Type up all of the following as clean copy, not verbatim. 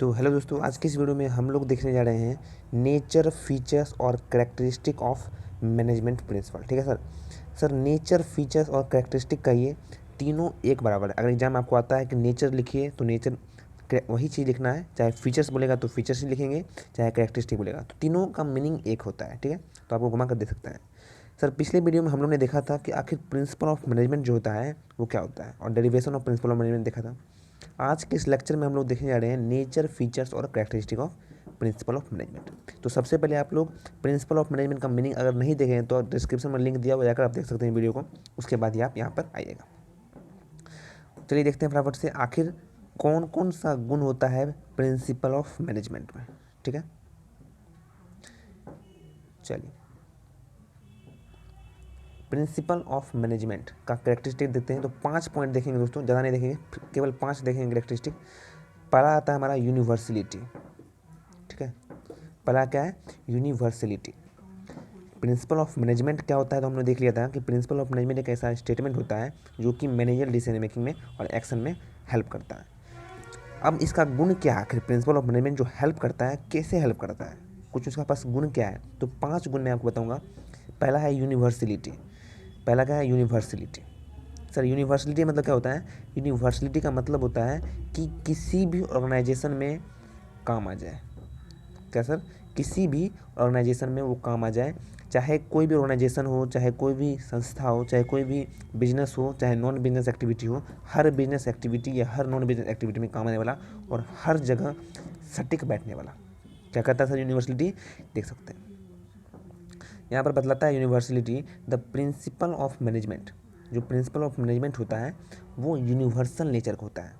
तो हेलो दोस्तों, आज की इस वीडियो में हम लोग देखने जा रहे हैं नेचर, फीचर्स और करेक्टरिस्टिक ऑफ मैनेजमेंट प्रिंसिपल। ठीक है सर। सर नेचर, फीचर्स और करेक्टरिस्टिक का ये तीनों एक बराबर है। अगर एग्जाम में आपको आता है कि नेचर लिखिए तो नेचर वही चीज़ लिखना है, चाहे फीचर्स बोलेगा तो फीचर्स ही लिखेंगे, चाहे करेक्टरिस्टिक बोलेगा तो तीनों का मीनिंग एक होता है। ठीक है, तो आपको घुमा कर दे सकता है। सर पिछले वीडियो में हम लोग ने देखा था कि आखिर प्रिंसिपल ऑफ मैनेजमेंट जो होता है वो क्या होता है, और derivation of principal of management देखा था। आज के इस लेक्चर में हम लोग देखने जा रहे हैं नेचर, फीचर्स और characteristic of principal of management. तो सबसे पहले आप लोग प्रिंसिपल ऑफ मैनेजमेंट का मीनिंग अगर नहीं देखें तो डिस्क्रिप्शन में लिंक दिया हुआ, जाकर आप देख सकते हैं वीडियो को। उसके बाद ही आप यहाँ पर आइएगा। चलिए देखते हैं फटाफट से आखिर कौन कौन सा गुण होता है प्रिंसिपल ऑफ मैनेजमेंट में। ठीक है, चलिए प्रिंसिपल ऑफ मैनेजमेंट का कैरेक्टरिस्टिक देखते हैं। तो 5 पॉइंट देखेंगे दोस्तों, ज़्यादा नहीं देखेंगे, केवल 5 देखेंगे कैरेक्टरिस्टिक। पहला आता है हमारा यूनिवर्सलिटी। ठीक है, पहला क्या है? यूनिवर्सलिटी। प्रिंसिपल ऑफ मैनेजमेंट क्या होता है तो हमने देख लिया था कि प्रिंसिपल ऑफ मैनेजमेंट एक ऐसा स्टेटमेंट होता है जो कि मैनेजर डिसीजन मेकिंग में और एक्शन में हेल्प करता है। अब इसका गुण क्या है आखिर? प्रिंसिपल ऑफ मैनेजमेंट जो हेल्प करता है, कैसे हेल्प करता है, कुछ उसका पास गुण क्या है? तो 5 गुण मैं आपको बताऊंगा। पहला है यूनिवर्सलिटी। पहला क्या है? यूनिवर्सलिटी। सर यूनिवर्सलिटी मतलब क्या होता है? यूनिवर्सलिटी का मतलब होता है कि किसी भी ऑर्गेनाइजेशन में काम आ जाए। क्या सर? किसी भी ऑर्गेनाइजेशन में वो काम आ जाए, चाहे कोई भी ऑर्गेनाइजेशन हो, चाहे कोई भी संस्था हो, चाहे कोई भी बिजनेस हो, चाहे नॉन बिजनेस एक्टिविटी हो, हर बिजनेस एक्टिविटी या हर नॉन बिजनेस एक्टिविटी में काम आने वाला और हर जगह सटीक बैठने वाला क्या कहता है सर? यूनिवर्सलिटी। देख सकते हैं यहाँ पर बतलाता है universality the principle of management. जो प्रिंसिपल ऑफ मैनेजमेंट होता है वो यूनिवर्सल नेचर का होता है।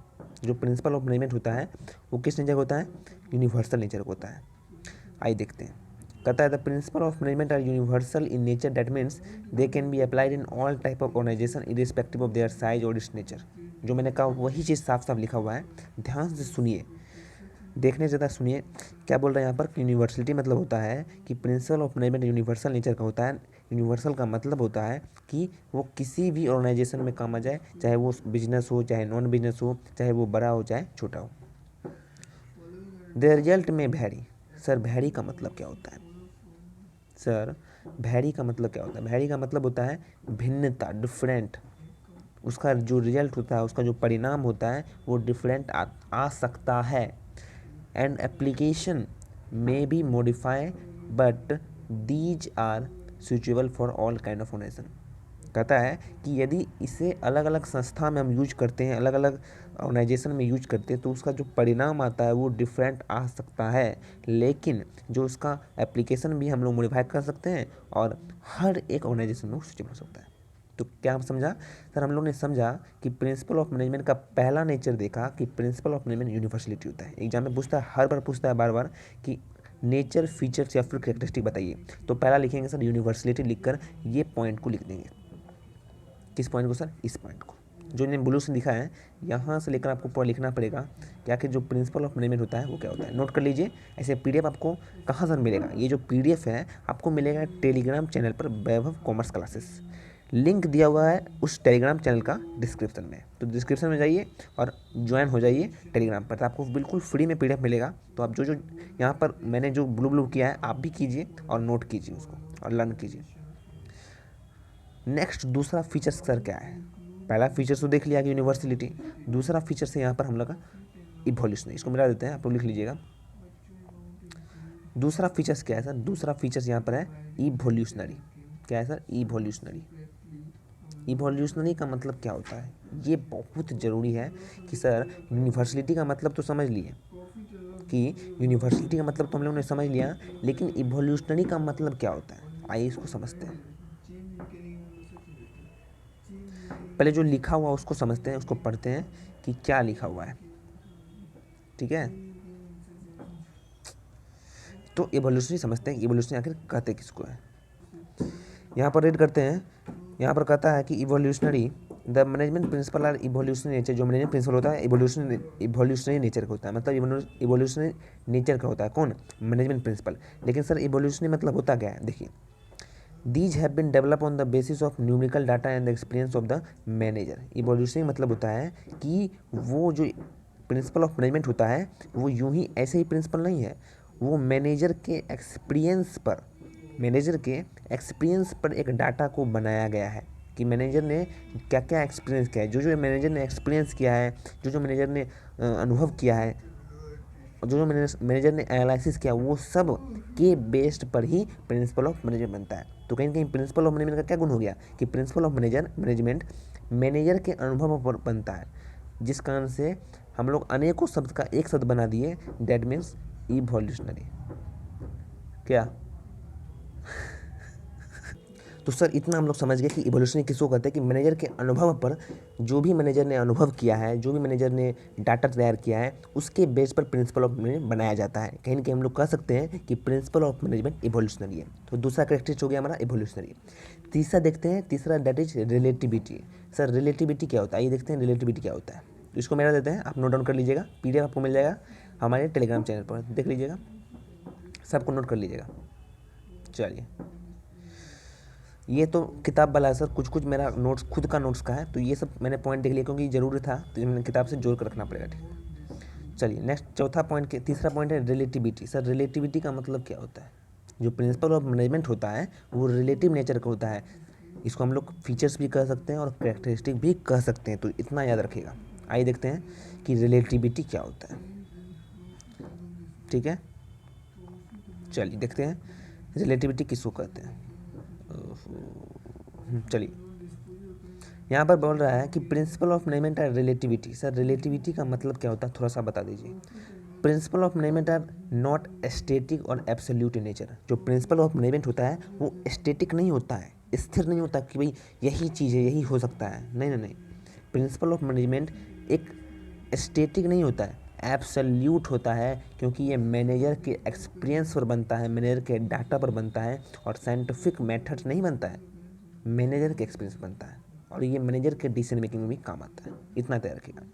जो प्रिंसिपल ऑफ मैनेजमेंट होता है वो किस नेचर का होता है? यूनिवर्सल नेचर का होता है। आइए देखते हैं। कहता है the principle of management are universal in nature, that means they can be applied in all type of organisation irrespective of their size और इट्स नेचर। जो मैंने कहा वही चीज़ साफ साफ लिखा हुआ है, ध्यान से सुनिए, देखने से ज़्यादा सुनिए। क्या बोल रहे हैं यहाँ पर? यूनिवर्सलिटी मतलब होता है कि principle of management universal nature का होता है। यूनिवर्सल का मतलब होता है कि वो किसी भी ऑर्गेनाइजेशन में काम आ जाए, चाहे वो बिजनेस हो, चाहे नॉन बिजनेस हो, चाहे वो बड़ा हो, चाहे छोटा हो। द रिजल्ट में वैरी। सर वैरी का मतलब क्या होता है? सर वैरी का मतलब क्या होता है? वैरी का मतलब होता है भिन्नता, डिफरेंट। उसका जो रिजल्ट होता है, उसका जो परिणाम होता है वो डिफरेंट आ सकता है। And application may be modify but these are suitable for all kind of organisation. कहता है कि यदि इसे अलग अलग संस्था में हम यूज करते हैं, अलग अलग ऑर्गेनाइजेशन में यूज करते हैं, तो उसका जो परिणाम आता है वो डिफरेंट आ सकता है, लेकिन जो उसका एप्लीकेशन भी हम लोग मॉडिफाई कर सकते हैं और हर एक ऑर्गेनाइजेशन में सूटेबल हो सकता है। तो क्या हम समझा सर? हम लोग ने समझा कि प्रिंसिपल ऑफ मैनेजमेंट का पहला नेचर देखा कि प्रिंसिपल ऑफ मैनेजमेंट यूनिवर्सलिटी होता है। एग्जाम में पूछता है, हर बार पूछता है बार बार कि नेचर, फीचर्स या फिर कैरेक्टरिस्टिक बताइए। तो पहला लिखेंगे सर यूनिवर्सलिटी, लिखकर ये पॉइंट को लिख देंगे। किस पॉइंट को सर? इस पॉइंट को जो इन्हें ब्लू से लिखा है, यहाँ से लेकर आपको पूरा लिखना पड़ेगा कि आखिर जो प्रिंसिपल ऑफ मैनेजमेंट होता है वो क्या होता है। नोट कर लीजिए। ऐसे पीडीएफ आपको कहाँ से मिलेगा? ये जो पीडीएफ है आपको मिलेगा टेलीग्राम चैनल पर, वैभव कॉमर्स क्लासेस। लिंक दिया हुआ है उस टेलीग्राम चैनल का डिस्क्रिप्शन में, तो डिस्क्रिप्शन में जाइए और ज्वाइन हो जाइए टेलीग्राम पर। तो आपको बिल्कुल फ्री में पीडीएफ मिलेगा। तो आप जो जो यहाँ पर मैंने जो ब्लू ब्लू किया है आप भी कीजिए और नोट कीजिए उसको और लर्न कीजिए। नेक्स्ट दूसरा फीचर्स सर क्या है? पहला फीचर्स तो देख लिया कि यूनिवर्सलिटी। दूसरा फीचर्स है यहाँ पर हम लोग का इवोल्यूशनरी। इसको मिला देते हैं, आप लोग लिख लीजिएगा। दूसरा फीचर्स क्या है सर? दूसरा फीचर्स यहाँ पर है इवोल्यूशनरी। क्या है सर? इवोल्यूशनरी। इवोल्यूशनरी का मतलब क्या होता है? ये बहुत ज़रूरी है कि सर यूनिवर्सलिटी का मतलब तो समझ लिए कि यूनिवर्सलिटी का मतलब तो हम लोगों ने समझ लिया, लेकिन इवोल्यूशनरी का मतलब क्या होता है? आइए इसको समझते हैं। पहले जो लिखा हुआ उसको समझते हैं, उसको पढ़ते हैं कि क्या लिखा हुआ है। ठीक है, तो इवोल्यूशनरी समझते हैं। इवोल्यूशनरी आखिर कहते किसको है? यहाँ पर रीड करते हैं। यहाँ पर कहता है कि evolutionary the management principle are evolutionary nature. जो मैनेजमेंट प्रिंसिपल होता है इवोल्यूशनरी नेचर का होता है, मतलब इवोल्यूशनरी नेचर का होता है। कौन? Management principle. लेकिन सर इवोल्यूशनरी मतलब होता क्या है? देखिए, these have been develop on the basis of numerical data and the experience of the manager. Evolutionary मतलब होता है कि वो जो प्रिंसिपल ऑफ मैनेजमेंट होता है वो यूं ही ऐसे ही प्रिंसिपल नहीं है, वो मैनेजर के एक्सपीरियंस पर एक डाटा को बनाया गया है कि मैनेजर ने क्या क्या एक्सपीरियंस किया है। जो मैनेजर ने एक्सपीरियंस किया है, जो मैनेजर ने अनुभव किया है, जो मैनेजर ने एनालिसिस किया, वो सब के बेस्ड पर ही प्रिंसिपल ऑफ मैनेजमेंट बनता है। तो कहीं ना कहीं प्रिंसिपल ऑफ मैनेजमेंट का क्या गुण हो गया कि प्रिंसिपल ऑफ मैनेजमेंट मैनेजर के अनुभव पर बनता है, जिस कारण से हम लोग अनेकों शब्द का एक शब्द बना दिए, दैट मीन्स इवोल्यूशनरी। क्या तो सर इतना हम लोग समझ गए कि इवोल्यूशनरी किसको कहते हैं कि मैनेजर के अनुभव पर, जो भी मैनेजर ने अनुभव किया है, जो भी मैनेजर ने डाटा तैयार किया है, उसके बेस पर प्रिंसिपल ऑफ मैनेजमेंट बनाया जाता है। कहीं ना कहीं हम लोग कह सकते हैं कि प्रिंसिपल ऑफ मैनेजमेंट इवोल्यूशनरी है। तो दूसरा कैरेक्टरिस्टिक हो गया हमारा इवोल्यूशनरी। तीसरा देखते हैं, तीसरा that is relativity. Sir relativity क्या होता है, ये देखते हैं रिलेटिविटी क्या होता है। तो इसको मेरा देते हैं, आप नोट डाउन कर लीजिएगा, PDF आपको मिल जाएगा हमारे टेलीग्राम चैनल पर, देख लीजिएगा, सबको नोट कर लीजिएगा। चलिए, ये तो किताब वाला है सर, कुछ मेरा नोट्स खुद का नोट्स का है, तो ये सब मैंने पॉइंट देख लिया क्योंकि ज़रूरी था, तो मैंने किताब से जोड़ कर रखना पड़ेगा। ठीक, चलिए नेक्स्ट चौथा पॉइंट के तीसरा पॉइंट है रिलेटिविटी। सर रिलेटिविटी का मतलब क्या होता है? जो प्रिंसिपल ऑफ मैनेजमेंट होता है वो रिलेटिव नेचर का होता है। इसको हम लोग फीचर्स भी कह सकते हैं और कैरेक्टरिस्टिक भी कह सकते हैं, तो इतना याद रखिएगा। आइए देखते हैं कि रिलेटिविटी क्या होता है। ठीक है, चलिए देखते हैं रिलेटिविटी किसको कहते हैं। चलिए, यहाँ पर बोल रहा है कि principle of management are relativity. Sir relativity का मतलब क्या होता है, थोड़ा सा बता दीजिए। Principle of management are not static और एब्सोल्यूट इन नेचर। जो प्रिंसिपल ऑफ मैनेजमेंट होता है वो स्टैटिक नहीं होता है, स्थिर नहीं होता कि भाई यही चीज़ है, यही हो सकता है। नहीं नहीं नहीं, प्रिंसिपल ऑफ मैनेजमेंट एक स्टैटिक नहीं होता है, एब्सोल्यूट होता है, क्योंकि ये मैनेजर के एक्सपीरियंस पर बनता है, मैनेजर के डाटा पर बनता है, और साइंटिफिक मेथड नहीं बनता है, मैनेजर के एक्सपीरियंस बनता है, और ये मैनेजर के डिसीजन मेकिंग में भी काम आता है। इतना तैयार रखिएगा।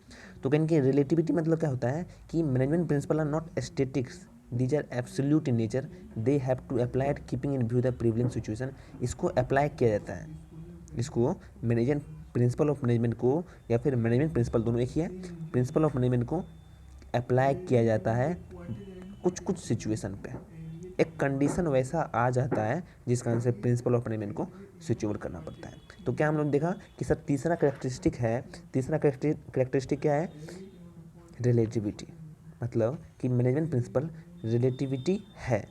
तो कहीं कि रिलेटिविटी मतलब क्या होता है कि management principle are not statics, these are absolute in nature, they have to applied keeping in view the prevailing situation. इसको अप्लाई किया जाता है, इसको मैनेजमेंट प्रिंसिपल ऑफ मैनेजमेंट को, या फिर मैनेजमेंट प्रिंसिपल, दोनों एक ही है, प्रिंसिपल ऑफ मैनेजमेंट को अप्लाई किया जाता है कुछ सिचुएशन पे। एक कंडीशन वैसा आ जाता है जिस कारण से प्रिंसिपल ऑफ मैनेजमेंट को स्विच ओवर करना पड़ता है। तो क्या हम लोग देखा कि सर तीसरा कैरेक्टरिस्टिक है, तीसरा कैरेक्टरिस्टिक क्या है, रिलेटिविटी। मतलब कि मैनेजमेंट प्रिंसिपल रिलेटिविटी है,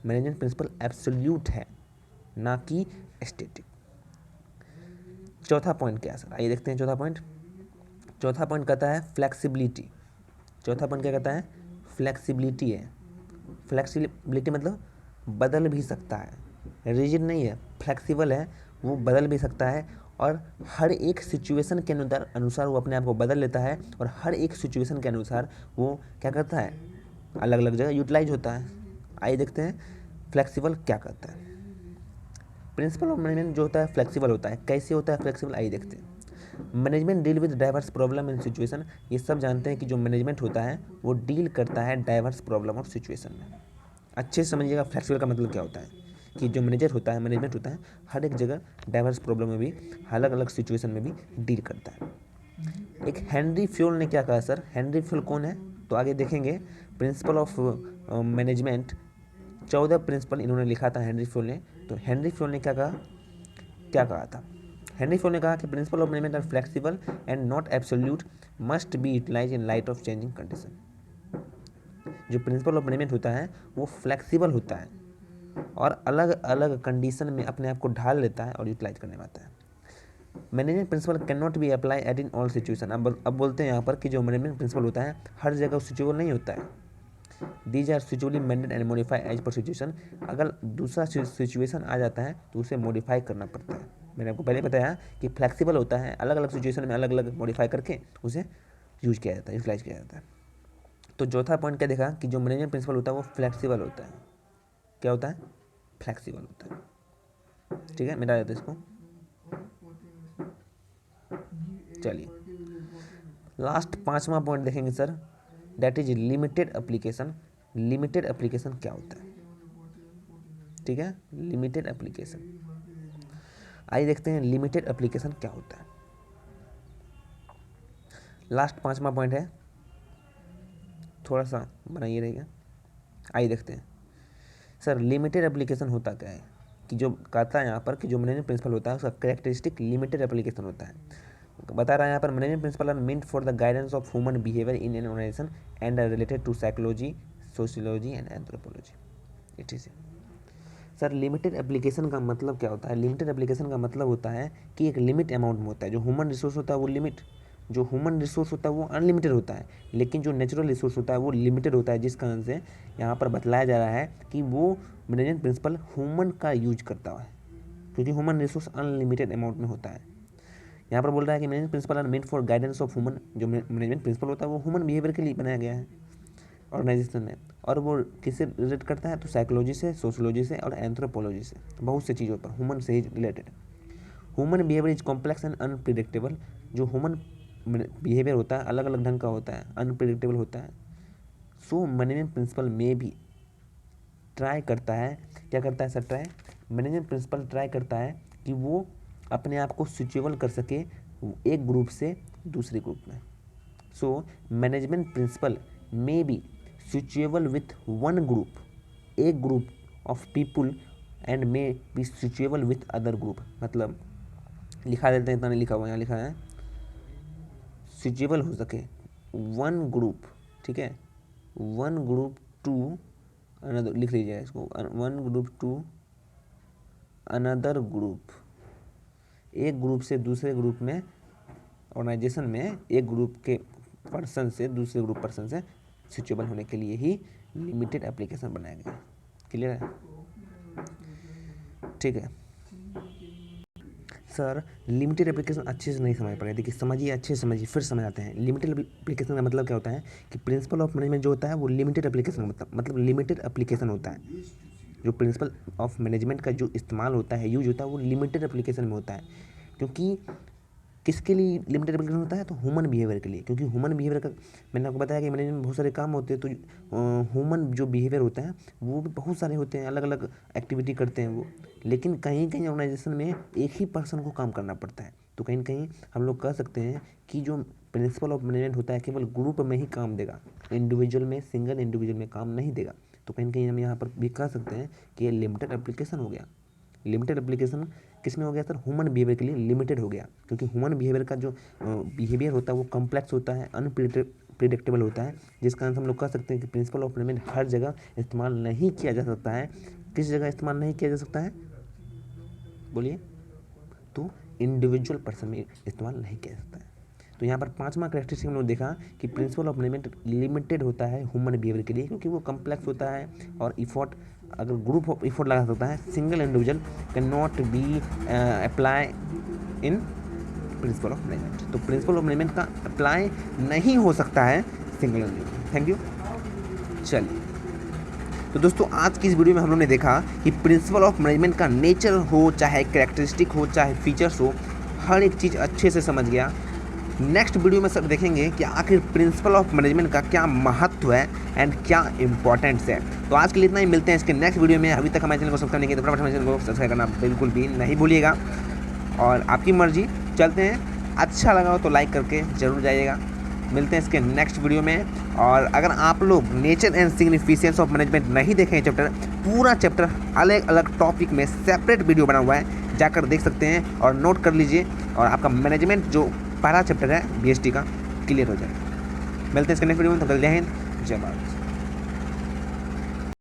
मैनेजमेंट प्रिंसिपल एब्सोल्यूट है, ना कि स्टैटिक। चौथा पॉइंट क्या है सर, आइए देखते हैं चौथा पॉइंट। चौथा पॉइंट कहता है फ्लेक्सिबिलिटी। चौथा पॉइंट क्या कहता है, फ्लेक्सिबिलिटी है। फ्लेक्सिबिलिटी मतलब बदल भी सकता है, रिजिड नहीं है, फ्लेक्सिबल है, वो बदल भी सकता है, और हर एक सिचुएशन के अनुसार वो अपने आप को बदल लेता है, और हर एक सिचुएशन के अनुसार वो क्या करता है, अलग अलग जगह यूटिलाइज होता है। आइए देखते हैं फ्लेक्सिबल क्या करता है। प्रिंसिपल ऑफ मैनेजमेंट जो होता है फ्लेक्सिबल होता है। कैसे होता है फ्लेक्सिबल, आइए देखते हैं। Management deal with diverse problem and situation. ये सब जानते हैं कि जो मैनेजमेंट होता है वो डील करता है डाइवर्स प्रॉब्लम और सिचुएशन में। अच्छे से समझिएगा फ्लेक्सिबल का मतलब क्या होता है, कि जो मैनेजर होता है, मैनेजमेंट होता है, हर एक जगह डाइवर्स प्रॉब्लम में भी, अलग अलग सिचुएशन में भी डील करता है। एक हेनरी फ्यूल ने क्या कहा सर, हेनरी फ्यूल कौन है, तो आगे देखेंगे। प्रिंसिपल ऑफ मैनेजमेंट 14 प्रिंसिपल इन्होंने लिखा था हेनरी फ्यूल ने। तो हेनरी फ्यूल ने क्या कहा था, हेनरी फ्यूल ने कहा कि principle of management are flexible and not absolute, must be utilise in light of changing condition. जो प्रिंसिपल ऑफ मैनेजमेंट होता है वो फ्लेक्सिबल होता है और अलग अलग कंडीशन में अपने आप को ढाल लेता है और यूटिलाइज करने में आता है। Management principle can not be apply at in all situation. अब बोलते हैं यहाँ पर कि जो मैनेजमेंट प्रिंसिपल होता है हर जगह सिचुएबल नहीं होता है। These are suitably amended and modify as per situation. अगर दूसरा सिचुएशन आ जाता है तो उसे मॉडिफाई करना पड़ता है। मैंने आपको पहले बताया कि फ्लेक्सिबल होता है, अलग अलग सिचुएशन में अलग अलग मॉडिफाई करके उसे यूज किया जाता है, यूटिलाइज किया जाता है। तो चौथा पॉइंट क्या देखा कि जो मैनेजमेंट प्रिंसिपल होता है वो फ्लेक्सिबल होता है। क्या होता है, फ्लेक्सिबल होता है। ठीक है, मिटा देते इसको। चलिए लास्ट पांचवा पॉइंट देखेंगे sir, that is limited application. Limited application क्या होता है, ठीक है, लिमिटेड एप्लीकेशन। आइए देखते हैं लिमिटेड एप्लीकेशन क्या होता है। लास्ट पांचवा पॉइंट है थोड़ा सा बनाइए रहेगा। आइए देखते हैं सर लिमिटेड एप्लीकेशन होता क्या है, कि जो कहता है यहाँ पर कि जो मैनेजमेंट प्रिंसिपल होता है उसका कैरेक्टरिस्टिक लिमिटेड एप्लीकेशन होता है। बता रहा है यहाँ पर management principle are meant for the guidance of human behaviour in an organisation and are related to psychology, sociology and anthropology. It is sir limited application का मतलब क्या होता है? लिमिटेड एप्लीकेशन का मतलब होता है कि एक लिमिट अमाउंट में होता है। जो ह्यूमन रिसोर्स होता है वो लिमिट, जो ह्यूमन रिसोर्स होता है वो अनलिमिटेड होता है, लेकिन जो नेचुरल रिसोर्स होता है वो लिमिटेड होता है। जिस कारण से यहाँ पर बतलाया जा रहा है कि वो मैनेजमेंट प्रिंसिपल ह्यूमन का यूज करता है, क्योंकि ह्यूमन रिसोर्स अनलिमिटेड अमाउंट में होता है। यहाँ पर बोल रहा है कि management principle are meant for guidance of human. जो मैनेजमेंट प्रिंसिपल होता है वो ह्यूमन बिहेवियर के लिए बनाया गया है ऑर्गेनाइजेशन में, और वो किससे रिलेट करता है? तो साइकोलॉजी से, सोशियोलॉजी से और एंथ्रोपोलॉजी से, बहुत से चीज़ों पर ह्यूमन से ही related. Human behaviour is complex and unpredictable. जो ह्यूमन बिहेवियर होता है अलग अलग ढंग का होता है, अनप्रिडिक्टेबल होता है। सो मैनेजमेंट प्रिंसिपल में भी ट्राई करता है, क्या करता है sir? Try, management principal try करता है कि वो अपने आप को स्विचेबल कर सके एक ग्रुप से दूसरे ग्रुप में। So management principle may be switchable with one group, एक group of people, and may be switchable with other group. मतलब लिखा देते हैं, इतना नहीं लिखा हुआ, यहाँ लिखा है स्विचेबल हो सके वन ग्रुप, ठीक है, वन ग्रुप टू अनदर, लिख लीजिए इसको, one group to another group. एक ग्रुप से दूसरे ग्रुप में, ऑर्गेनाइजेशन में एक ग्रुप के पर्सन से दूसरे ग्रुप पर्सन से स्विचेबल होने के लिए ही लिमिटेड एप्लीकेशन बनाया गया। क्लियर है? ठीक है सर, लिमिटेड एप्लीकेशन अच्छे से नहीं समझ पाए, देखिए समझिए, अच्छे से समझिए, फिर समझाते हैं। लिमिटेड एप्लीकेशन का मतलब क्या होता है कि प्रिंसिपल ऑफ मैनेजमेंट जो होता है वो लिमिटेड एप्लीकेशन का मतलब लिमिटेड एप्लीकेशन होता है। जो प्रिंसिपल ऑफ मैनेजमेंट का जो इस्तेमाल होता है, यूज होता है, वो लिमिटेड एप्लीकेशन में होता है। क्योंकि किसके लिए लिमिटेड एप्लीकेशन होता है? तो ह्यूमन बिहेवियर के लिए। क्योंकि ह्यूमन बिहेवियर का मैंने आपको बताया कि मैनेजमेंट में बहुत सारे काम होते हैं, तो ह्यूमन जो बिहेवियर होता है वो भी बहुत सारे होते हैं, अलग अलग एक्टिविटी करते हैं वो। लेकिन कहीं कहीं ऑर्गेनाइजेशन में एक ही पर्सन को काम करना पड़ता है। तो कहीं कहीं हम लोग कह सकते हैं कि जो प्रिंसिपल ऑफ मैनेजमेंट होता है केवल ग्रुप में ही काम देगा, इंडिविजुअल में, सिंगल इंडिविजुअल में काम नहीं देगा। तो कहीं कहीं हम यहाँ पर भी कह सकते हैं कि ये लिमिटेड एप्लीकेशन हो गया। लिमिटेड एप्लीकेशन किस में हो गया सर? ह्यूमन बिहेवियर के लिए लिमिटेड हो गया, क्योंकि ह्यूमन बिहेवियर का जो बिहेवियर होता है वो कॉम्प्लेक्स होता है, अनप्रिडिक्टेबल होता है। जिस कारण से हम लोग कह सकते हैं कि प्रिंसिपल ऑफ मैनेजमेंट हर जगह इस्तेमाल नहीं किया जा सकता है। किस जगह इस्तेमाल नहीं किया जा सकता है बोलिए? तो इंडिविजुअल पर्सन में इस्तेमाल नहीं किया जा सकता है। तो यहाँ पर पांचवा कैरेक्टरिस्टिक हम लोग देखा कि प्रिंसिपल ऑफ मैनेजमेंट लिमिटेड होता है ह्यूमन बिहेवियर के लिए, क्योंकि वो कॉम्प्लेक्स होता है और इफोर्ट, अगर ग्रुप ऑफ इफोर्ट लगा सकता है, single individual can not be apply in principle of management. तो प्रिंसिपल ऑफ मैनेजमेंट का अप्लाई नहीं हो सकता है सिंगल इंडिविजुअल। Thank you. चलिए, तो दोस्तों आज की इस वीडियो में हम लोग ने देखा कि प्रिंसिपल ऑफ मैनेजमेंट का नेचर हो, चाहे कैरेक्टरिस्टिक हो, चाहे फीचर्स हो, हर एक चीज़ अच्छे से समझ गया। नेक्स्ट वीडियो में सर देखेंगे कि आखिर प्रिंसिपल ऑफ मैनेजमेंट का क्या महत्व है एंड क्या इंपॉर्टेंस है। तो आज के लिए इतना ही, मिलते हैं इसके नेक्स्ट वीडियो में। अभी तक हमारे चैनल को सब्सक्राइब नहीं किया तो फटाफट हमारे चैनल को सब्सक्राइब करना बिल्कुल भी नहीं भूलिएगा, और आपकी मर्जी। चलते हैं, अच्छा लगा हो तो लाइक करके जरूर जाइएगा। मिलते हैं इसके नेक्स्ट वीडियो में। और अगर आप लोग nature and significance of management नहीं देखें चैप्टर, पूरा चैप्टर अलग अलग टॉपिक में सेपरेट वीडियो बना हुआ है, जाकर देख सकते हैं और नोट कर लीजिए, और आपका मैनेजमेंट जो पहला चैप्टर है BST का क्लियर हो जाएगा। मिलते हैं इसके नेक्स्ट वीडियो में। तो जय हिंद, जय भारत।